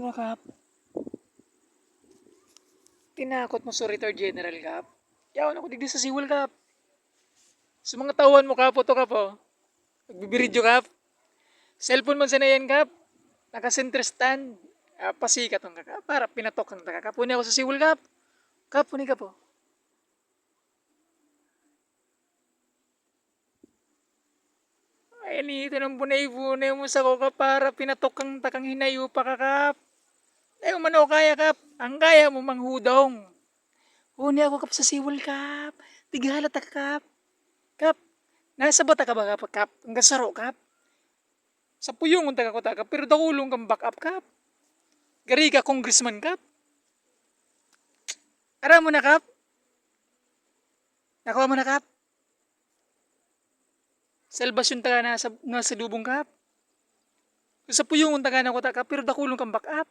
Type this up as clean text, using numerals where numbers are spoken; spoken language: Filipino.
ka, Kap. Tinakot mo sa retired general, Kap. Yawan ako digdi sa siwal, Kap. Sa mga tauhan mo, Kap, ito, Kap, oh. Nagbibiridyo, Kap. Cellphone man sa na yan, Kap. Naka-center stand. Pasikat ang Kap. Para pinatok ang taka, Kap. Puni ako sa siwal, Kap. Kap, puni, Kap, oh. Ay, ni ng bunay-bunay mo sa ko, Kap, para pinatok ang takang hinayo pa ka, Kap. Ay, umano kaya, Kap. Ang kaya mo manghudong. Huni ako, Kap, sa siwal, Kap. Tigala ta, Kap. Kap, nasa bata ka ba, Kap? Kap, ang gasaro, Kap. Sa puyong ang taga ko, Kap. Pero dakulong kang back up, Kap. Gari ka, congressman, Kap. Ara mo na, Kap. Nakuha mo na, Kap. Salbasyon taga nasa dubong, Kap. Sa puyong ang taga na ko, Kap. Pero dakulong kang back up.